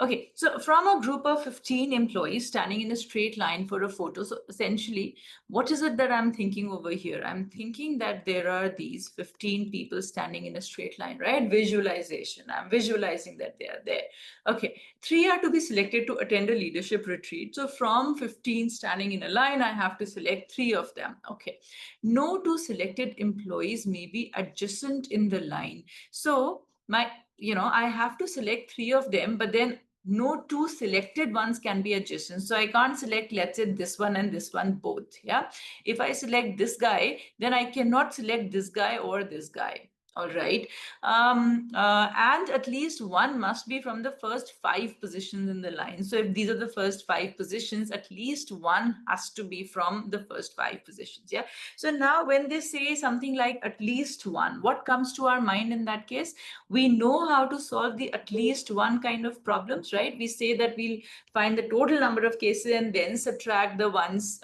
Okay, so from a group of 15 employees standing in a straight line for a photo, so essentially, what is it that I'm thinking over here? I'm thinking that there are these 15 people standing in a straight line, right? Visualization. I'm visualizing that they are there. Okay, 3 are to be selected to attend a leadership retreat. So from 15 standing in a line, I have to select 3 of them. Okay, no two selected employees may be adjacent in the line. So I have to select 3 of them, but then no two selected ones can be adjacent. So I can't select, let's say, this one and this one both. Yeah. If I select this guy, then I cannot select this guy or this guy. All right. And at least one must be from the first 5 positions in the line. So if these are the first 5 positions, at least one has to be from the first 5 positions. Yeah. So now when they say something like at least one, what comes to our mind in that case? We know how to solve the at least one kind of problems, right? We say that we'll find the total number of cases and then subtract the ones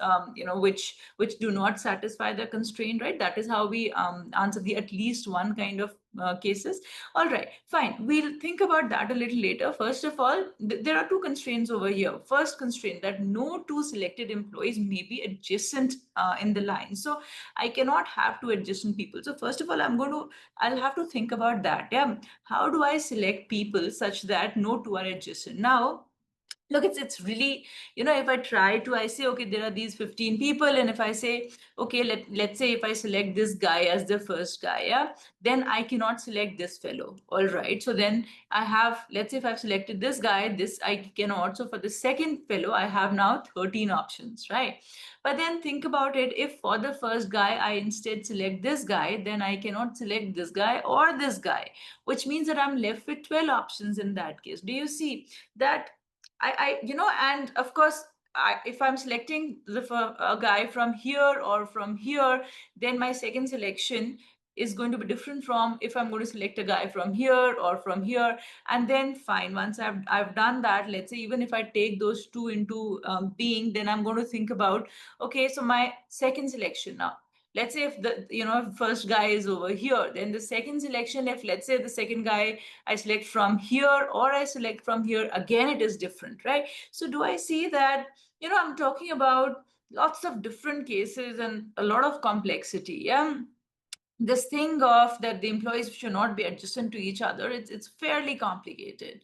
which do not satisfy the constraint, right? That is how we answer the at least one kind of cases. All right, fine. We'll think about that a little later. First of all, there are 2 constraints over here. First constraint, that no 2 selected employees may be adjacent in the line. So I cannot have 2 adjacent people. So first of all, I'll have to think about that. Yeah. How do I select people such that no 2 are adjacent? Now, look, it's really, if I try to, I say, okay, there are these 15 people, and if I say, okay, let's say if I select this guy as the first guy, yeah, then I cannot select this fellow. All right, so then I have, let's say if I've selected this guy, this I cannot. So for the second fellow, I have now 13 options, right? But then think about it, if for the first guy I instead select this guy, then I cannot select this guy or this guy, which means that I'm left with 12 options in that case. Do you see that? And of course, if I'm selecting a guy from here or from here, then my second selection is going to be different from if I'm going to select a guy from here or from here. And then fine, once I've done that, let's say even if I take those 2 into being, then I'm going to think about, okay, so my second selection now. Let's say if the first guy is over here, then the second selection, if let's say the second guy I select from here or I select from here, again, it is different, right? So do I see that, I'm talking about lots of different cases and a lot of complexity. Yeah. This thing of that the employees should not be adjacent to each other, it's fairly complicated.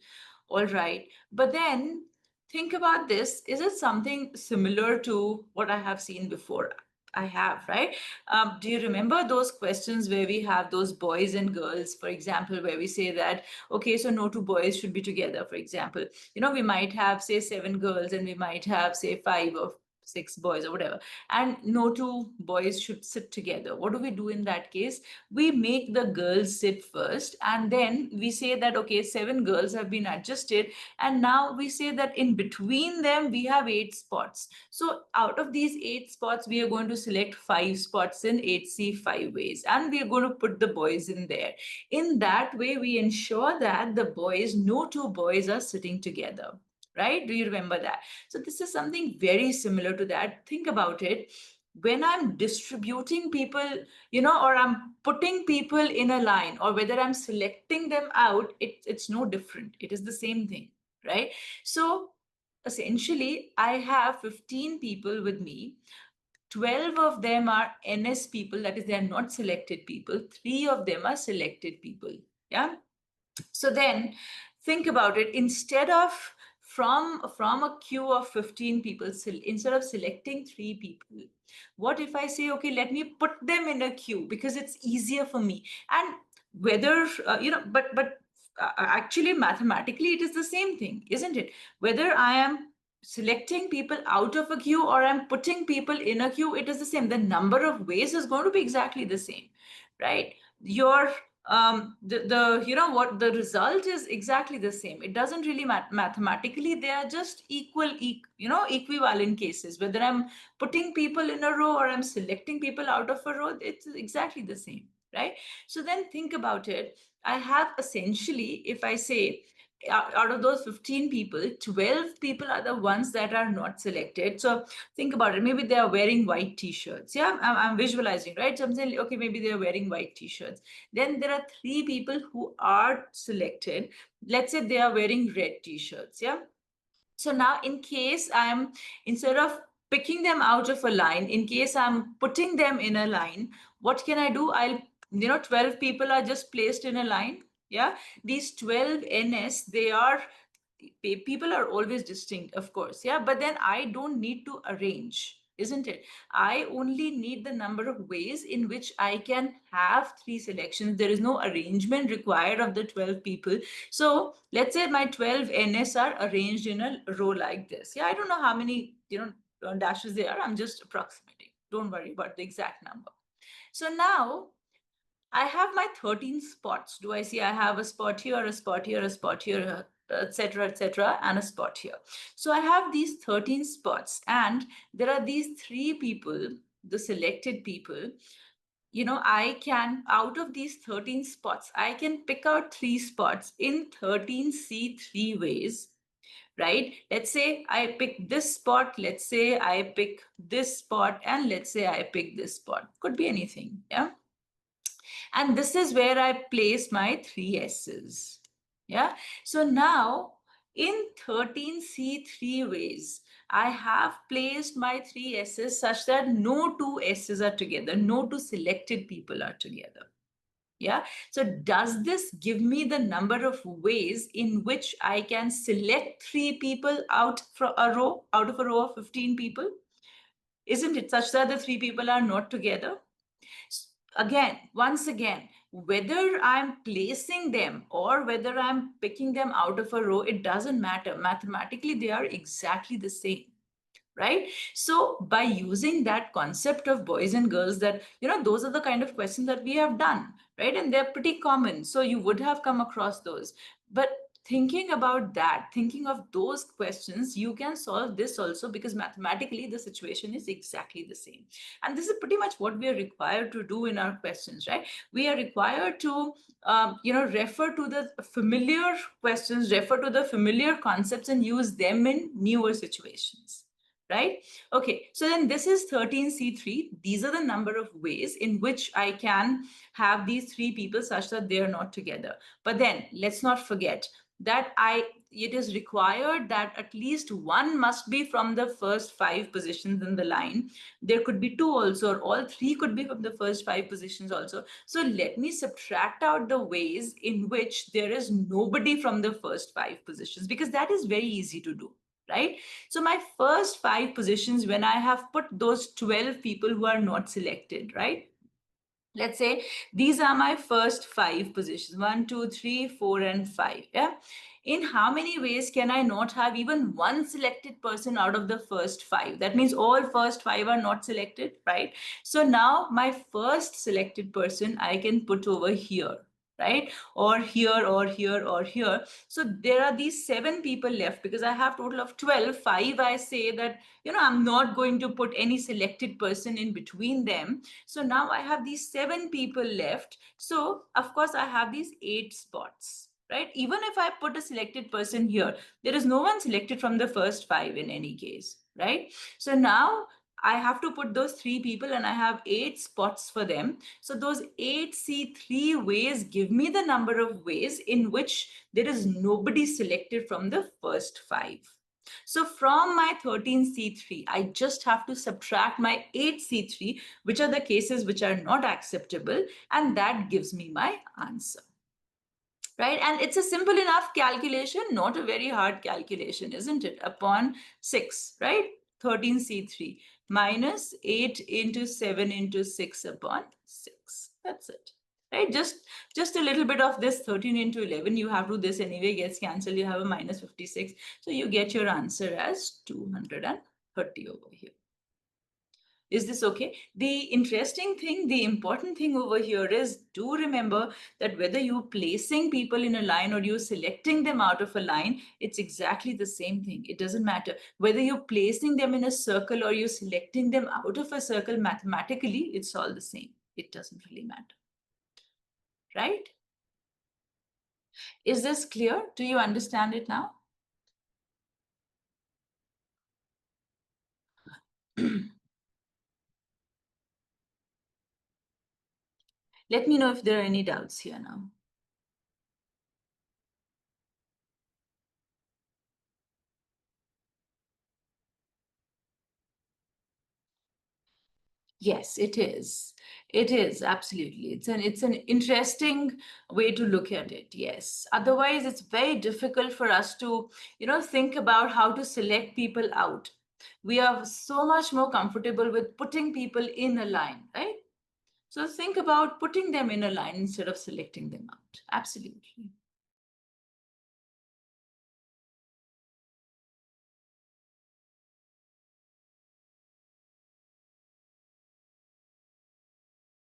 All right. But then think about this. Is it something similar to what I have seen before? I have, right? Do you remember those questions where we have those boys and girls, for example, where we say that, okay, so no 2 boys should be together, for example. We might have, say, 7 girls and we might have, say, 5 or 6 boys or whatever, and no 2 boys should sit together. What do we do in that case? We make the girls sit first, and then we say that, okay, 7 girls have been adjusted, and now we say that in between them we have 8 spots. So out of these 8 spots, we are going to select 5 spots in 8C5 ways, and we are going to put the boys in there. In that way, we ensure that the boys, no 2 boys are sitting together. Right? Do you remember that? So this is something very similar to that. Think about it. When I'm distributing people, or I'm putting people in a line, or whether I'm selecting them out, it's no different. It is the same thing, right? So essentially, I have 15 people with me. 12 of them are NS people, that is, they are not selected people. 3 of them are selected people. Yeah. So then think about it. Instead of from a queue of 15 people, instead of selecting 3 people, what if I say, okay, let me put them in a queue because it's easier for me? And whether actually mathematically it is the same thing, isn't it? Whether I am selecting people out of a queue or I'm putting people in a queue, it is the same. The number of ways is going to be exactly the same, right? Your the result is exactly the same. It doesn't really mathematically, they are just equivalent cases. Whether I'm putting people in a row or I'm selecting people out of a row, it's exactly the same, right? So then think about it. I have essentially, if I say out of those 15 people, 12 people are the ones that are not selected. So think about it. Maybe they are wearing white t-shirts. Yeah, I'm visualizing, right? So I'm saying, okay, maybe they're wearing white t-shirts. Then there are 3 people who are selected. Let's say they are wearing red t-shirts. Yeah. So now in case instead of picking them out of a line, in case I'm putting them in a line, what can I do? 12 people are just placed in a line. Yeah. These 12 NS, people are always distinct, of course. Yeah. But then I don't need to arrange, isn't it? I only need the number of ways in which I can have 3 selections. There is no arrangement required of the 12 people. So let's say my 12 NS are arranged in a row like this. Yeah, I don't know how many, dashes there are. I'm just approximating. Don't worry about the exact number. So now I have my 13 spots. Do I see I have a spot here, a spot here, a spot here, etc., and a spot here. So I have these 13 spots, and there are these 3 people, the selected people. I can, out of these 13 spots, I can pick out 3 spots in 13C3 ways, right? Let's say I pick this spot, let's say I pick this spot, and let's say I pick this spot. Could be anything, yeah? And this is where I place my 3 S's. Yeah. So now in 13C3 ways, I have placed my 3 S's such that no 2 S's are together, no 2 selected people are together. Yeah. So does this give me the number of ways in which I can select 3 people out of a row of 15 people? Isn't it such that the 3 people are not together? Once again, whether I'm placing them or whether I'm picking them out of a row, it doesn't matter. Mathematically, they are exactly the same, right? So by using that concept of boys and girls, that, those are the kind of questions that we have done, right? And they're pretty common. So you would have come across those. But thinking about that, thinking of those questions, you can solve this also, because mathematically the situation is exactly the same. And this is pretty much what we are required to do in our questions, right? We are required to, refer to the familiar questions, refer to the familiar concepts, and use them in newer situations. Right? Okay, so then this is 13C3. These are the number of ways in which I can have these 3 people such that they are not together. But then let's not forget that it is required that at least one must be from the first 5 positions in the line. There could be 2 also, or all 3 could be from the first 5 positions also. So let me subtract out the ways in which there is nobody from the first 5 positions, because that is very easy to do, right? So my first 5 positions, when I have put those 12 people who are not selected, right? Let's say these are my first 5 positions, 1, 2, 3, 4, and 5. Yeah. In how many ways can I not have even one selected person out of the first 5? That means all first 5 are not selected, right? So now my first selected person I can put over here, right? Or here, or here, or here. So there are these 7 people left, because I have total of 12. 5, I say that, I'm not going to put any selected person in between them. So now I have these 7 people left. So of course I have these 8 spots, right? Even if I put a selected person here, there is no one selected from the first 5 in any case, right? So now I have to put those 3 people, and I have 8 spots for them. So those 8C3 ways give me the number of ways in which there is nobody selected from the first 5. So from my 13C3, I just have to subtract my 8C3, which are the cases which are not acceptable, and that gives me my answer. Right? And it's a simple enough calculation, not a very hard calculation, isn't it? Upon 6, right? 13C3 minus 8 into 7 into 6 upon 6. That's it. Right? Just a little bit of this 13 into 11. You have to, this anyway gets cancelled. You have a minus 56. So you get your answer as 230 over here. Is this okay? The interesting thing, the important thing over here is, do remember that whether you're placing people in a line or you're selecting them out of a line, it's exactly the same thing. It doesn't matter. Whether you're placing them in a circle or you're selecting them out of a circle, mathematically, it's all the same. It doesn't really matter. Right? Is this clear? Do you understand it now? Let me know if there are any doubts here now. Yes, it is. It is absolutely. It's an interesting way to look at it. Yes. Otherwise, it's very difficult for us to, think about how to select people out. We are so much more comfortable with putting people in a line, right? So think about putting them in a line instead of selecting them out. Absolutely.